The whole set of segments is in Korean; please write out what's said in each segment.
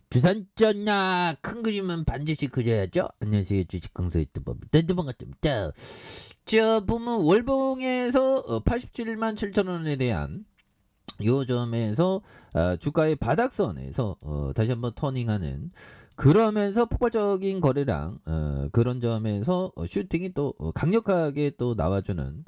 주산전나 큰 그림은 반드시 그려야죠. 안녕하세요, 주식 강사 유튜버 반갑습니다. 자, 보면 월봉에서 87만 7천 원에 대한 요 점에서 주가의 바닥선에서 다시 한번 터닝하는, 그러면서 폭발적인 거래량, 그런 점에서 슈팅이 또 강력하게 또 나와주는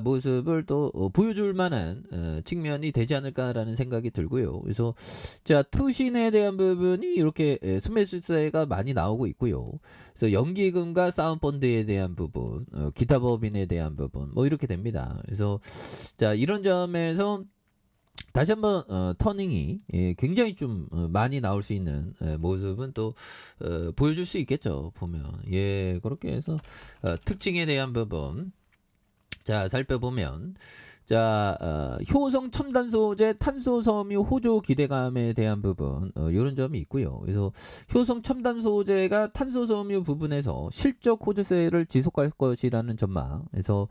모습을 또 보여줄 만한 측면이 되지 않을까라는 생각이 들고요. 그래서 자, 투신에 대한 부분이 이렇게 순매수세가 많이 나오고 있고요. 그래서 연기금과 사운펀드에 대한 부분, 기타 법인에 대한 부분, 뭐 이렇게 됩니다. 그래서 자, 이런 점에서 다시 한번 터닝이 굉장히 좀 많이 나올 수 있는 모습은 또 보여줄 수 있겠죠. 보면 그렇게 해서 특징에 대한 부분, 자, 살펴보면, 자, 효성 첨단 소재 탄소 섬유 호조 기대감에 대한 부분, 이런 점이 있고요. 그래서 효성 첨단 소재가 탄소 섬유 부분에서 실적 호조세를 지속할 것이라는 전망. 그래서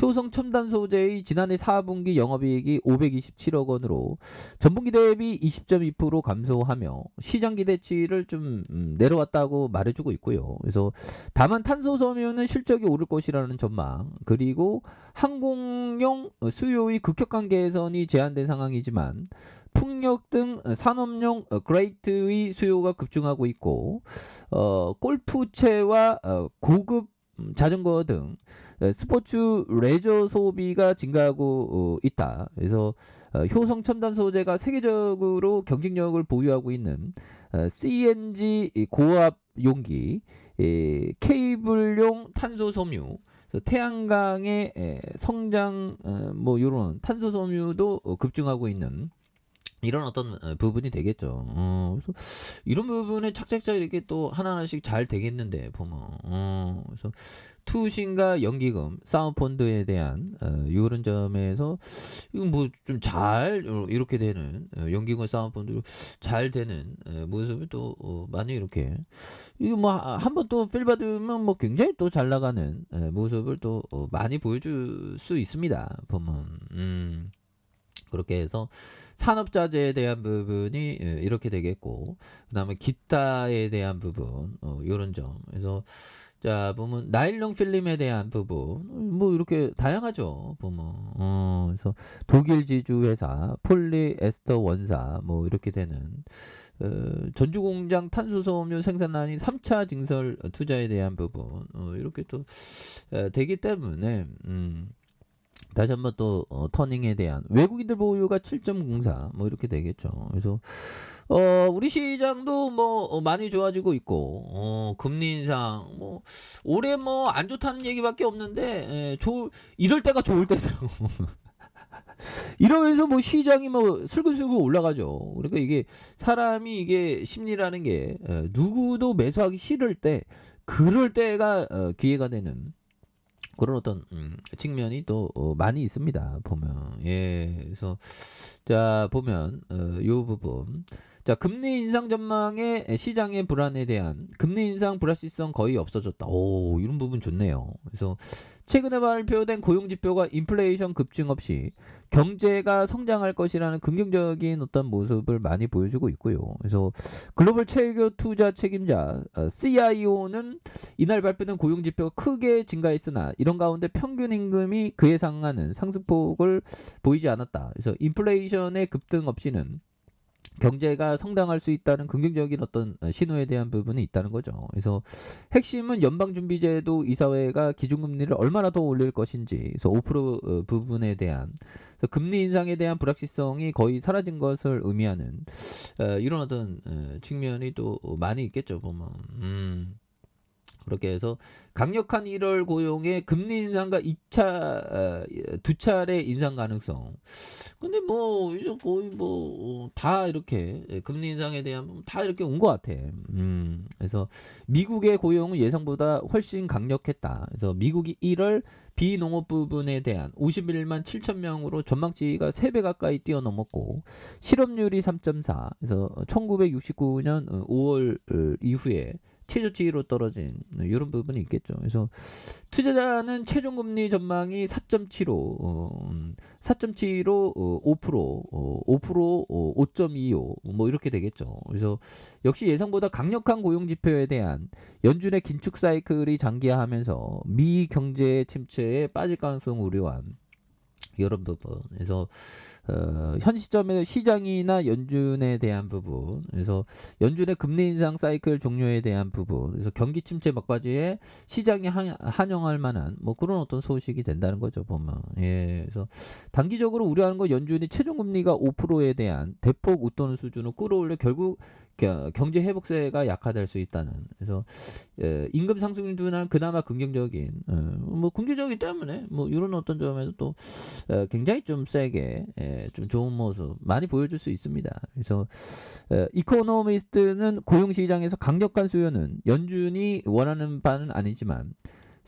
효성 첨단 소재의 지난해 4분기 영업이익이 527억 원으로 전분기 대비 20.2% 감소하며 시장 기대치를 좀 내려왔다고 말해주고 있고요. 그래서 다만 탄소 섬유는 실적이 오를 것이라는 전망, 그리고 항공용 수요의 급격한 개선이 제한된 상황이지만 풍력 등 산업용 그레이트의 수요가 급증하고 있고, 골프채와 고급 자전거 등 스포츠 레저 소비가 증가하고 있다. 그래서 효성 첨단 소재가 세계적으로 경쟁력을 보유하고 있는 CNG 고압 용기, 케이블용 탄소 섬유, 태양광의 성장, 뭐 이런 탄소 섬유도 급증하고 있는 이런 어떤 부분이 되겠죠. 그래서 이런 부분에 착착착 이렇게 또 하나하나씩 잘 되겠는데 보면, 그래서 투신과 연기금, 사운드펀드에 대한 이런 점에서 이건 뭐 좀 잘 이렇게 되는, 연기금, 사운드펀드 잘 되는 모습을 또 많이 이렇게, 이거 뭐 한번 또 필 받으면 뭐 굉장히 또 잘 나가는 모습을 또 많이 보여줄 수 있습니다. 보면. 그렇게 해서 산업자재에 대한 부분이 이렇게 되겠고, 그 다음에 기타에 대한 부분, 요런 점. 그래서 자, 보면 나일론 필름에 대한 부분, 뭐 이렇게 다양하죠. 보면 그래서 독일 지주 회사 폴리에스터 원사, 뭐 이렇게 되는 전주공장 탄소섬유 생산라인 3차 증설 투자에 대한 부분, 이렇게 또 되기 때문에, 다시 한번 또 터닝에 대한 외국인들 보유가 7.04, 뭐 이렇게 되겠죠. 그래서 우리 시장도 뭐 많이 좋아지고 있고, 금리 인상 뭐 올해 뭐 안 좋다는 얘기밖에 없는데, 이럴 때가 좋을 때더라고. 이러면서 뭐 시장이 뭐 슬근슬근 올라가죠. 그러니까 이게 사람이, 이게 심리라는 게 누구도 매수하기 싫을 때, 그럴 때가 기회가 되는 그런 어떤 측면이 또 많이 있습니다. 보면 그래서 자, 보면 요 부분, 자, 금리 인상 전망의 시장의 불안에 대한 금리 인상 불확실성 거의 없어졌다. 오, 이런 부분 좋네요. 그래서 최근에 발표된 고용 지표가 인플레이션 급증 없이 경제가 성장할 것이라는 긍정적인 어떤 모습을 많이 보여주고 있고요. 그래서 글로벌 최고 투자 책임자 CIO는 이날 발표된 고용 지표가 크게 증가했으나 이런 가운데 평균 임금이 그에 상하는 상승폭을 보이지 않았다. 그래서 인플레이션의 급등 없이는 경제가 성장할 수 있다는 긍정적인 어떤 신호에 대한 부분이 있다는 거죠. 그래서 핵심은 연방준비제도 이사회가 기준금리를 얼마나 더 올릴 것인지, 그래서 5% 부분에 대한, 그래서 금리 인상에 대한 불확실성이 거의 사라진 것을 의미하는 이런 어떤 측면이 또 많이 있겠죠. 보면 그렇게 해서 강력한 1월 고용의 금리 인상과 2차, 두 차례 인상 가능성. 근데 뭐 이제 거의 뭐 다 이렇게 금리 인상에 대한 부분 다 이렇게 온 것 같아. 그래서 미국의 고용은 예상보다 훨씬 강력했다. 그래서 미국이 1월 비농업 부분에 대한 51만 7천 명으로 전망치가 3배 가까이 뛰어넘었고, 실업률이 3.4. 그래서 1969년 5월 이후에 최저치로 떨어진 이런 부분이 있겠죠. 그래서 투자자는 최종금리 전망이 4.75 5% 5.25 뭐 이렇게 되겠죠. 그래서 역시 예상보다 강력한 고용 지표에 대한 연준의 긴축 사이클이 장기화하면서 미 경제 침체에 빠질 가능성 우려한 이런 부분. 그래서 현 시점에 시장이나 연준에 대한 부분, 그래서 연준의 금리 인상 사이클 종료에 대한 부분, 그래서 경기 침체 막바지에 시장이 한영할 만한 뭐 그런 어떤 소식이 된다는 거죠 보면. 예, 그래서 단기적으로 우려하는 건 연준이 최종 금리가 5%에 대한 대폭 웃도는 수준을 끌어올려 결국 경제 회복세가 약화될 수 있다는. 그래서 임금 상승 둔화는 그나마 긍정적인, 뭐 긍정적이기 때문에 뭐 이런 어떤 점에서 또 굉장히 좀 세게 좀 좋은 모습 많이 보여줄 수 있습니다. 그래서 이코노미스트는 고용시장에서 강력한 수요는 연준이 원하는 바는 아니지만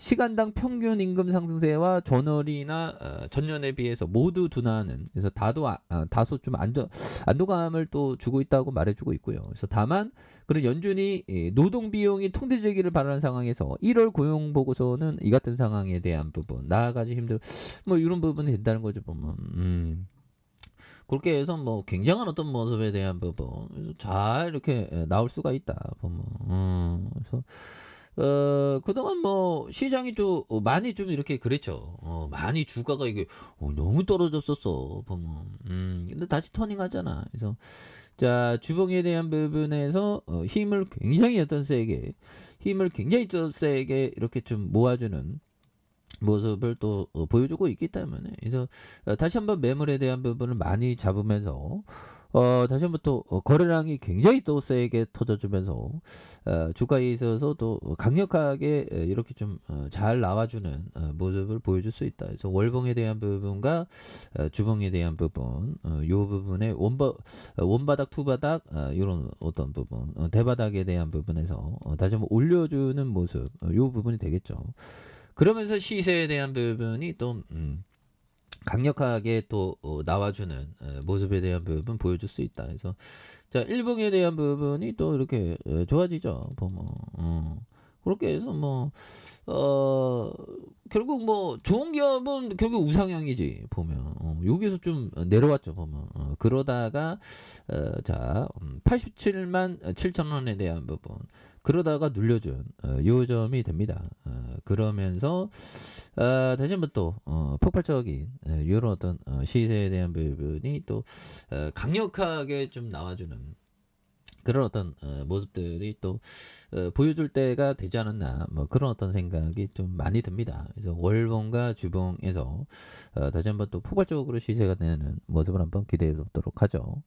시간당 평균 임금 상승세와 전월이나 전년에 비해서 모두 둔화하는, 그래서 다소 좀 안도감을 또 주고 있다고 말해주고 있고요. 그래서 다만 그런 연준이 노동 비용이 통제되기를 바라는 상황에서 1월 고용 보고서는 이 같은 상황에 대한 부분 나아가지 힘들 뭐 이런 부분이 된다는 거죠 보면. 그렇게 해서 뭐 굉장한 어떤 모습에 대한 부분 잘 이렇게 나올 수가 있다 보면. 그래서 그동안 뭐 시장이 좀 많이 좀 이렇게 그랬죠. 많이 주가가 이게 너무 떨어졌었어 보면. 근데 다시 터닝하잖아. 그래서 자 주봉에 대한 부분에서 힘을 굉장히 좀 세게 이렇게 좀 모아주는 모습을 또 보여주고 있기 때문에, 그래서 다시 한번 매물에 대한 부분을 많이 잡으면서 다시 한번 또 거래량이 굉장히 또 세게 터져주면서 주가에 있어서 또 강력하게 이렇게 좀 잘 나와주는 모습을 보여줄 수 있다. 그래서 월봉에 대한 부분과 주봉에 대한 부분, 요 부분에 원바닥 투바닥 이런 어떤 부분, 대바닥에 대한 부분에서 다시 한번 올려주는 모습, 요 부분이 되겠죠. 그러면서 시세에 대한 부분이 또 강력하게 또 나와주는 모습에 대한 부분 보여줄 수 있다. 그래서 자 일봉에 대한 부분이 또 이렇게 좋아지죠. 보면 그렇게 해서 뭐 결국 뭐 좋은 기업은 결국 우상향이지 보면. 여기서 좀 내려왔죠 보면. 그러다가 자 87만 7천 원에 대한 부분, 그러다가 눌려준 요점이 됩니다. 그러면서 다시 한번 또 폭발적인 이런 어떤 시세에 대한 부분이 또 강력하게 좀 나와주는 그런 어떤 모습들이 또 보여줄 때가 되지 않았나, 뭐 그런 어떤 생각이 좀 많이 듭니다. 그래서 월봉과 주봉에서 다시 한번 또 포괄적으로 시세가 되는 모습을 한번 기대해 보도록 하죠.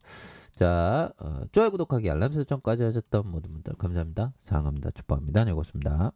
자, 좋아요, 구독하기, 알람 설정까지 하셨던 모든 분들 감사합니다. 사랑합니다. 축복합니다. 안녕히 계십니다.